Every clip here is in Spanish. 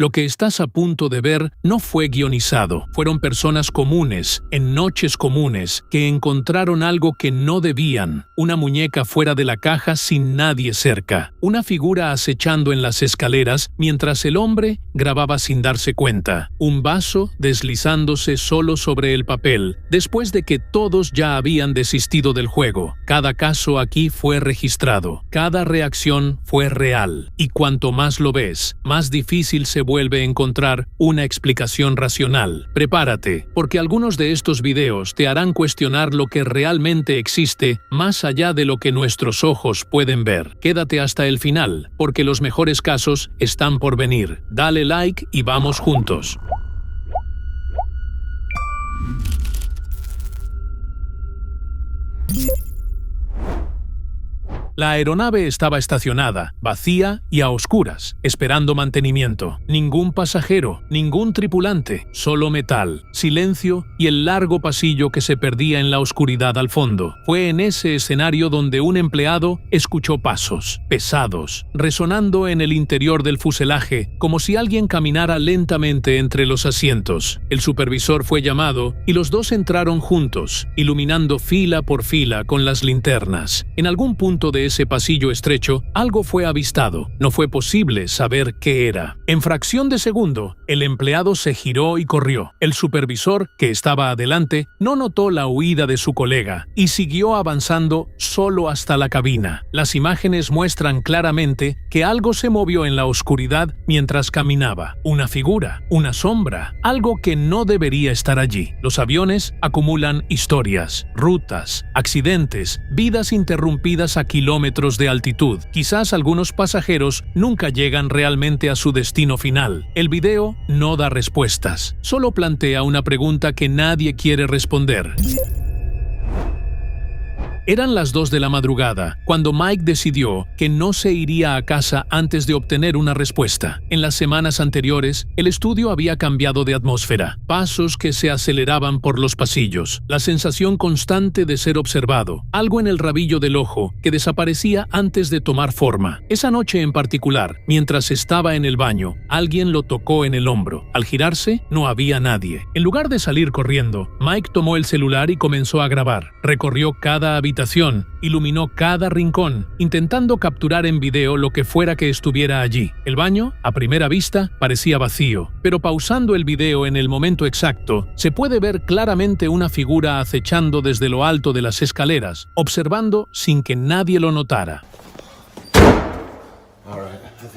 Lo que estás a punto de ver no fue guionizado. Fueron personas comunes, en noches comunes, que encontraron algo que no debían. Una muñeca fuera de la caja sin nadie cerca. Una figura acechando en las escaleras mientras el hombre grababa sin darse cuenta. Un vaso deslizándose solo sobre el papel, después de que todos ya habían desistido del juego. Cada caso aquí fue registrado. Cada reacción fue real. Y cuanto más lo ves, más difícil se vuelve encontrar una explicación racional. Prepárate, porque algunos de estos videos te harán cuestionar lo que realmente existe más allá de lo que nuestros ojos pueden ver. Quédate hasta el final, porque los mejores casos están por venir. Dale like y vamos juntos. La aeronave estaba estacionada, vacía y a oscuras, esperando mantenimiento. Ningún pasajero, ningún tripulante, solo metal, silencio y el largo pasillo que se perdía en la oscuridad al fondo. Fue en ese escenario donde un empleado escuchó pasos, pesados, resonando en el interior del fuselaje, como si alguien caminara lentamente entre los asientos. El supervisor fue llamado y los dos entraron juntos, iluminando fila por fila con las linternas. En algún punto de ese pasillo estrecho, algo fue avistado. No fue posible saber qué era. En fracción de segundo, el empleado se giró y corrió. El supervisor, que estaba adelante, no notó la huida de su colega y siguió avanzando solo hasta la cabina. Las imágenes muestran claramente que algo se movió en la oscuridad mientras caminaba. Una figura, una sombra, algo que no debería estar allí. Los aviones acumulan historias, rutas, accidentes, vidas interrumpidas a kilómetros de altitud. Quizás algunos pasajeros nunca llegan realmente a su destino final. El video no da respuestas, solo plantea una pregunta que nadie quiere responder. Eran las 2 de la madrugada, cuando Mike decidió que no se iría a casa antes de obtener una respuesta. En las semanas anteriores, el estudio había cambiado de atmósfera, pasos que se aceleraban por los pasillos, la sensación constante de ser observado, algo en el rabillo del ojo que desaparecía antes de tomar forma. Esa noche en particular, mientras estaba en el baño, alguien lo tocó en el hombro. Al girarse, no había nadie. En lugar de salir corriendo, Mike tomó el celular y comenzó a grabar. Recorrió cada habitación, iluminó cada rincón, intentando capturar en video lo que fuera que estuviera allí. El baño, a primera vista, parecía vacío, pero pausando el video en el momento exacto, se puede ver claramente una figura acechando desde lo alto de las escaleras, observando sin que nadie lo notara. All right, I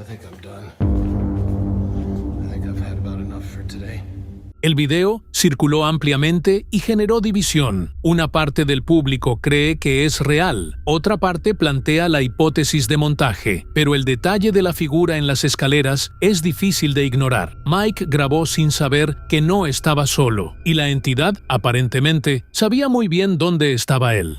think I'm done. I think I've had about enough for today. El video circuló ampliamente y generó división. Una parte del público cree que es real, otra parte plantea la hipótesis de montaje, pero el detalle de la figura en las escaleras es difícil de ignorar. Mike grabó sin saber que no estaba solo, y la entidad, aparentemente, sabía muy bien dónde estaba él.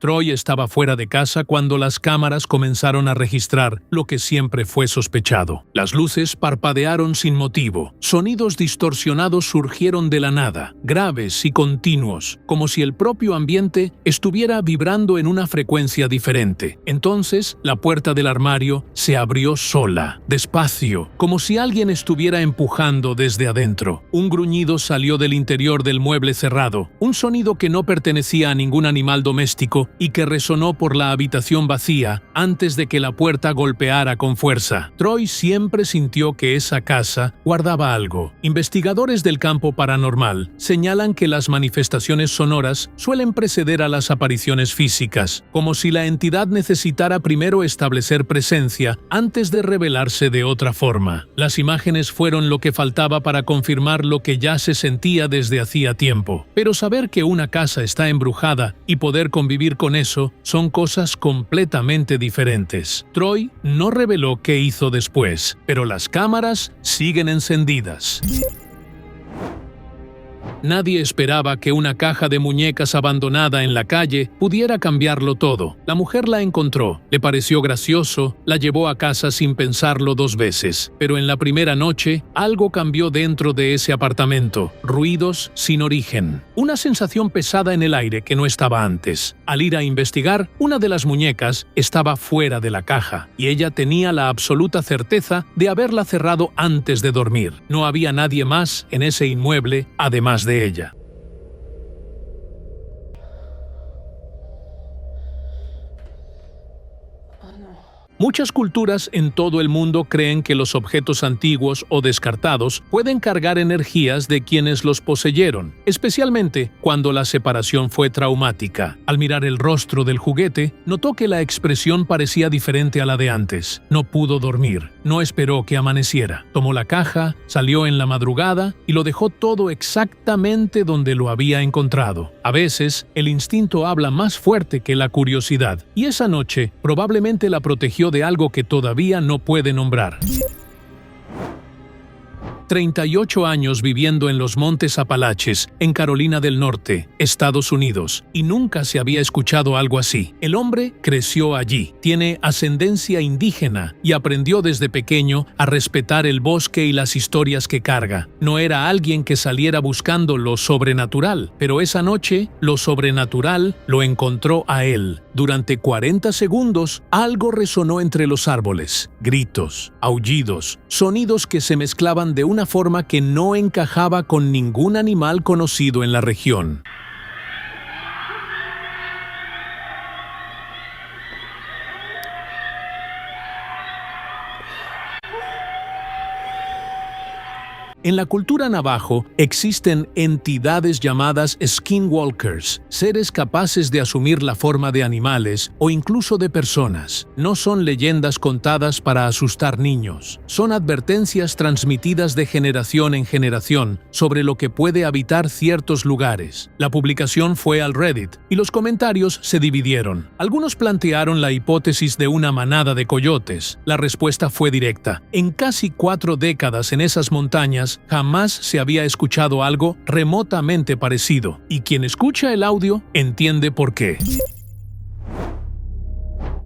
Troy estaba fuera de casa cuando las cámaras comenzaron a registrar lo que siempre fue sospechado. Las luces parpadearon sin motivo. Sonidos distorsionados surgieron de la nada, graves y continuos, como si el propio ambiente estuviera vibrando en una frecuencia diferente. Entonces, la puerta del armario se abrió sola, despacio, como si alguien estuviera empujando desde adentro. Un gruñido salió del interior del mueble cerrado, un sonido que no pertenecía a ningún animal doméstico y que resonó por la habitación vacía antes de que la puerta golpeara con fuerza. Troy siempre sintió que esa casa guardaba algo. Investigadores del campo paranormal señalan que las manifestaciones sonoras suelen preceder a las apariciones físicas, como si la entidad necesitara primero establecer presencia antes de revelarse de otra forma. Las imágenes fueron lo que faltaba para confirmar lo que ya se sentía desde hacía tiempo. Pero saber que una casa está embrujada y poder convivir con eso son cosas completamente diferentes. Troy no reveló qué hizo después, pero las cámaras siguen encendidas. Nadie esperaba que una caja de muñecas abandonada en la calle pudiera cambiarlo todo. La mujer la encontró, le pareció gracioso, la llevó a casa sin pensarlo 2 veces. Pero en la primera noche, algo cambió dentro de ese apartamento. Ruidos sin origen. Una sensación pesada en el aire que no estaba antes. Al ir a investigar, una de las muñecas estaba fuera de la caja y ella tenía la absoluta certeza de haberla cerrado antes de dormir. No había nadie más en ese inmueble además de ella. Muchas culturas en todo el mundo creen que los objetos antiguos o descartados pueden cargar energías de quienes los poseyeron, especialmente cuando la separación fue traumática. Al mirar el rostro del juguete, notó que la expresión parecía diferente a la de antes. No pudo dormir, no esperó que amaneciera. Tomó la caja, salió en la madrugada y lo dejó todo exactamente donde lo había encontrado. A veces, el instinto habla más fuerte que la curiosidad, y esa noche probablemente la protegió de algo que todavía no puede nombrar. 38 años viviendo en los Montes Apalaches, en Carolina del Norte, Estados Unidos, y nunca se había escuchado algo así. El hombre creció allí, tiene ascendencia indígena y aprendió desde pequeño a respetar el bosque y las historias que carga. No era alguien que saliera buscando lo sobrenatural, pero esa noche lo sobrenatural lo encontró a él. Durante 40 segundos, algo resonó entre los árboles. Gritos, aullidos, sonidos que se mezclaban de una forma que no encajaba con ningún animal conocido en la región. En la cultura navajo existen entidades llamadas skinwalkers, seres capaces de asumir la forma de animales o incluso de personas. No son leyendas contadas para asustar niños, son advertencias transmitidas de generación en generación sobre lo que puede habitar ciertos lugares. La publicación fue al Reddit y los comentarios se dividieron. Algunos plantearon la hipótesis de una manada de coyotes. La respuesta fue directa. En casi 4 décadas en esas montañas, jamás se había escuchado algo remotamente parecido, y quien escucha el audio entiende por qué.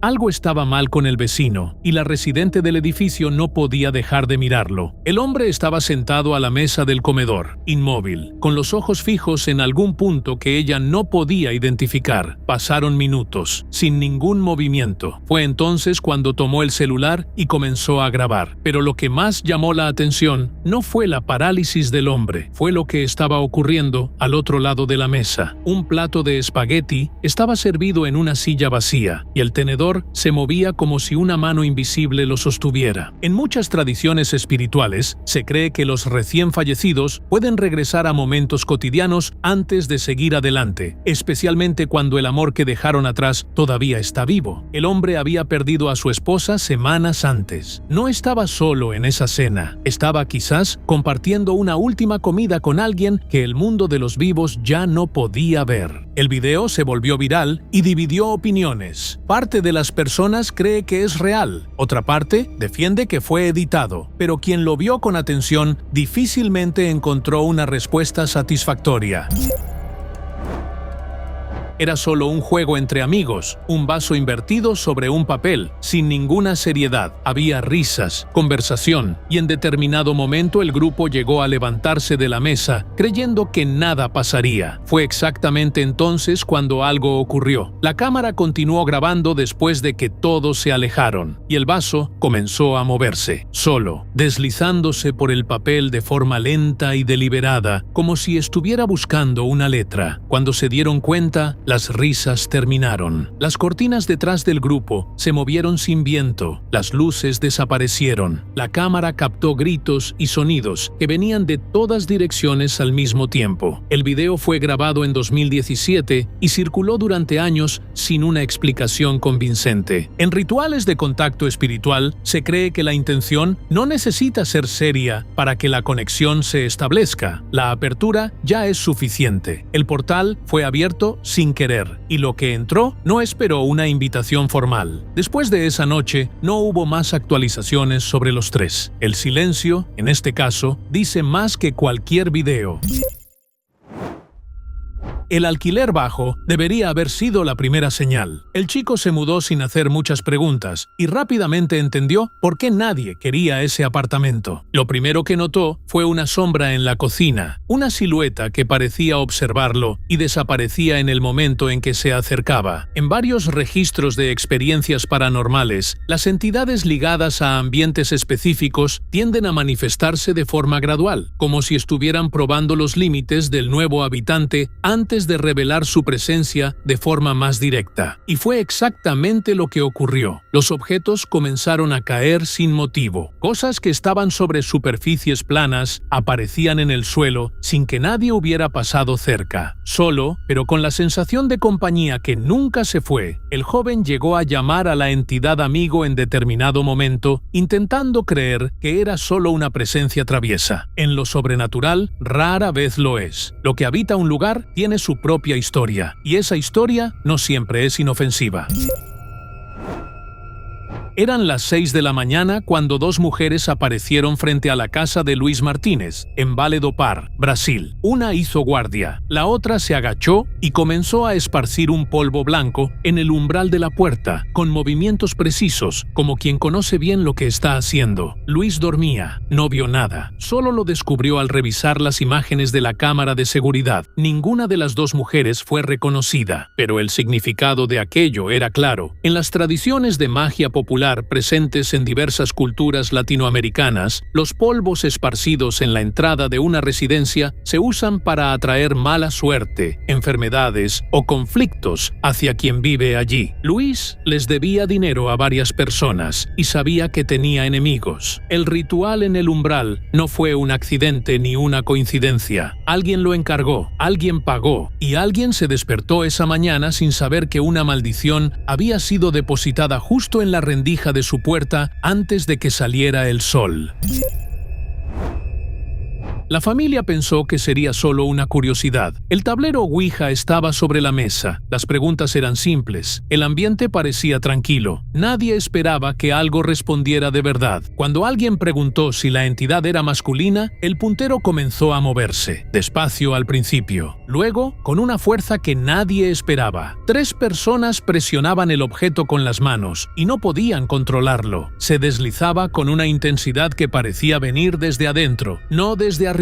Algo estaba mal con el vecino, y la residente del edificio no podía dejar de mirarlo. El hombre estaba sentado a la mesa del comedor, inmóvil, con los ojos fijos en algún punto que ella no podía identificar. Pasaron minutos, sin ningún movimiento. Fue entonces cuando tomó el celular y comenzó a grabar. Pero lo que más llamó la atención no fue la parálisis del hombre, fue lo que estaba ocurriendo al otro lado de la mesa. Un plato de espagueti estaba servido en una silla vacía, y el tenedor se movía como si una mano invisible lo sostuviera. En muchas tradiciones espirituales, se cree que los recién fallecidos pueden regresar a momentos cotidianos antes de seguir adelante, especialmente cuando el amor que dejaron atrás todavía está vivo. El hombre había perdido a su esposa semanas antes. No estaba solo en esa cena, estaba quizás compartiendo una última comida con alguien que el mundo de los vivos ya no podía ver. El video se volvió viral y dividió opiniones. Parte de las personas cree que es real, otra parte defiende que fue editado, pero quien lo vio con atención difícilmente encontró una respuesta satisfactoria. Era solo un juego entre amigos, un vaso invertido sobre un papel, sin ninguna seriedad. Había risas, conversación, y en determinado momento el grupo llegó a levantarse de la mesa, creyendo que nada pasaría. Fue exactamente entonces cuando algo ocurrió. La cámara continuó grabando después de que todos se alejaron, y el vaso comenzó a moverse, solo, deslizándose por el papel de forma lenta y deliberada, como si estuviera buscando una letra. Cuando se dieron cuenta, las risas terminaron. Las cortinas detrás del grupo se movieron sin viento. Las luces desaparecieron. La cámara captó gritos y sonidos que venían de todas direcciones al mismo tiempo. El video fue grabado en 2017 y circuló durante años sin una explicación convincente. En rituales de contacto espiritual, se cree que la intención no necesita ser seria para que la conexión se establezca. La apertura ya es suficiente. El portal fue abierto sin querer, y lo que entró no esperó una invitación formal. Después de esa noche, no hubo más actualizaciones sobre los tres. El silencio, en este caso, dice más que cualquier video. El alquiler bajo debería haber sido la primera señal. El chico se mudó sin hacer muchas preguntas y rápidamente entendió por qué nadie quería ese apartamento. Lo primero que notó fue una sombra en la cocina, una silueta que parecía observarlo y desaparecía en el momento en que se acercaba. En varios registros de experiencias paranormales, las entidades ligadas a ambientes específicos tienden a manifestarse de forma gradual, como si estuvieran probando los límites del nuevo habitante antes de revelar su presencia de forma más directa. Y fue exactamente lo que ocurrió. Los objetos comenzaron a caer sin motivo. Cosas que estaban sobre superficies planas aparecían en el suelo sin que nadie hubiera pasado cerca. Solo, pero con la sensación de compañía que nunca se fue, el joven llegó a llamar a la entidad amigo en determinado momento, intentando creer que era solo una presencia traviesa. En lo sobrenatural, rara vez lo es. Lo que habita un lugar tiene su propia historia, y esa historia no siempre es inofensiva. Eran las 6 de la mañana cuando dos mujeres aparecieron frente a la casa de Luis Martínez, en Valledupar, Brasil. Una hizo guardia, la otra se agachó y comenzó a esparcir un polvo blanco en el umbral de la puerta, con movimientos precisos, como quien conoce bien lo que está haciendo. Luis dormía, no vio nada, solo lo descubrió al revisar las imágenes de la cámara de seguridad. Ninguna de las dos mujeres fue reconocida, pero el significado de aquello era claro. En las tradiciones de magia popular presentes en diversas culturas latinoamericanas, los polvos esparcidos en la entrada de una residencia se usan para atraer mala suerte, enfermedades o conflictos hacia quien vive allí. Luis les debía dinero a varias personas y sabía que tenía enemigos. El ritual en el umbral no fue un accidente ni una coincidencia. Alguien lo encargó, alguien pagó y alguien se despertó esa mañana sin saber que una maldición había sido depositada justo en la rendija de su puerta antes de que saliera el sol. La familia pensó que sería solo una curiosidad. El tablero Ouija estaba sobre la mesa. Las preguntas eran simples. El ambiente parecía tranquilo. Nadie esperaba que algo respondiera de verdad. Cuando alguien preguntó si la entidad era masculina, el puntero comenzó a moverse, despacio al principio. Luego, con una fuerza que nadie esperaba. 3 personas presionaban el objeto con las manos y no podían controlarlo. Se deslizaba con una intensidad que parecía venir desde adentro, no desde arriba.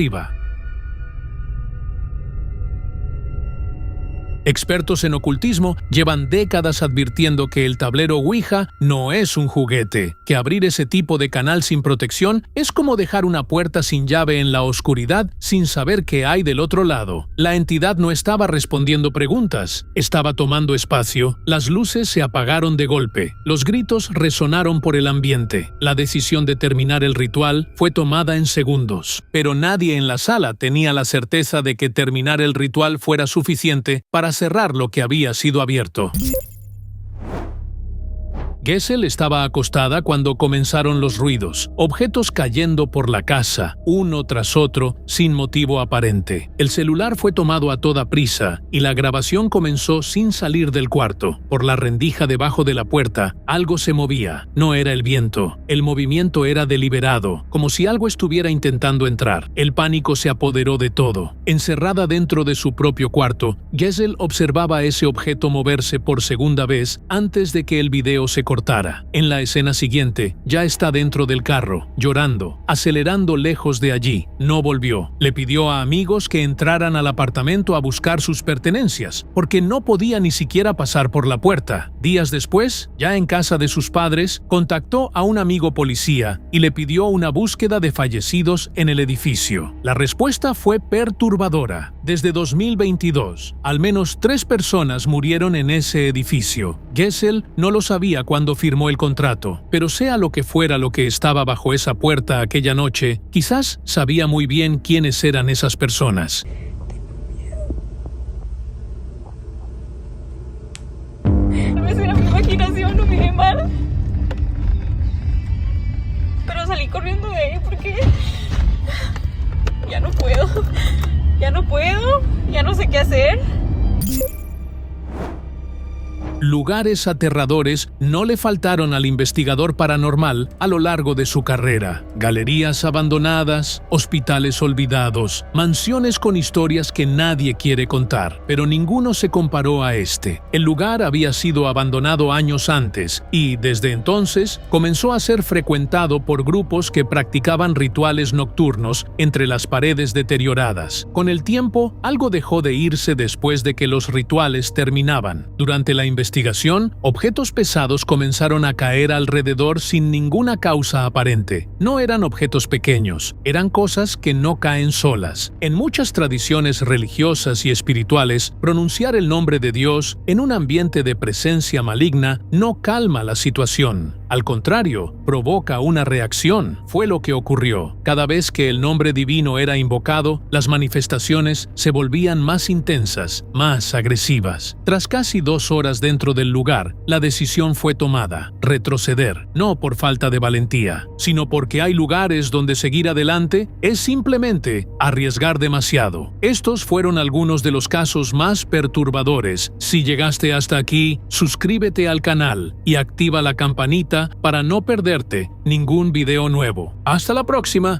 Expertos en ocultismo llevan décadas advirtiendo que el tablero Ouija no es un juguete, que abrir ese tipo de canal sin protección es como dejar una puerta sin llave en la oscuridad sin saber qué hay del otro lado. La entidad no estaba respondiendo preguntas, estaba tomando espacio. Las luces se apagaron de golpe, los gritos resonaron por el ambiente. La decisión de terminar el ritual fue tomada en segundos, pero nadie en la sala tenía la certeza de que terminar el ritual fuera suficiente para cerrar lo que había sido abierto. Gesell estaba acostada cuando comenzaron los ruidos, objetos cayendo por la casa, uno tras otro, sin motivo aparente. El celular fue tomado a toda prisa y la grabación comenzó sin salir del cuarto. Por la rendija debajo de la puerta, algo se movía. No era el viento. El movimiento era deliberado, como si algo estuviera intentando entrar. El pánico se apoderó de todo. Encerrada dentro de su propio cuarto, Gesell observaba ese objeto moverse por segunda vez antes de que el video se cortara. En la escena siguiente, ya está dentro del carro, llorando, acelerando lejos de allí. No volvió. Le pidió a amigos que entraran al apartamento a buscar sus pertenencias, porque no podía ni siquiera pasar por la puerta. Días después, ya en casa de sus padres, contactó a un amigo policía y le pidió una búsqueda de fallecidos en el edificio. La respuesta fue perturbadora. Desde 2022, al menos 3 personas murieron en ese edificio. Gesell no lo sabía cuando firmó el contrato, pero sea lo que fuera lo que estaba bajo esa puerta aquella noche, quizás sabía muy bien quiénes eran esas personas. No es una imaginación, no miré mal. Pero salí corriendo de ahí porque ya no puedo, ya no sé qué hacer. Lugares aterradores no le faltaron al investigador paranormal a lo largo de su carrera. Galerías abandonadas, hospitales olvidados, mansiones con historias que nadie quiere contar, pero ninguno se comparó a este. El lugar había sido abandonado años antes y, desde entonces, comenzó a ser frecuentado por grupos que practicaban rituales nocturnos entre las paredes deterioradas. Con el tiempo, algo dejó de irse después de que los rituales terminaban. Durante la investigación, objetos pesados comenzaron a caer alrededor sin ninguna causa aparente. No eran objetos pequeños, eran cosas que no caen solas. En muchas tradiciones religiosas y espirituales, pronunciar el nombre de Dios en un ambiente de presencia maligna no calma la situación. Al contrario, provoca una reacción. Fue lo que ocurrió. Cada vez que el nombre divino era invocado, las manifestaciones se volvían más intensas, más agresivas. Tras casi 2 horas dentro del lugar, la decisión fue tomada: retroceder, no por falta de valentía, sino porque hay lugares donde seguir adelante es simplemente arriesgar demasiado. Estos fueron algunos de los casos más perturbadores. Si llegaste hasta aquí, suscríbete al canal y activa la campanita para no perderte ningún video nuevo. ¡Hasta la próxima!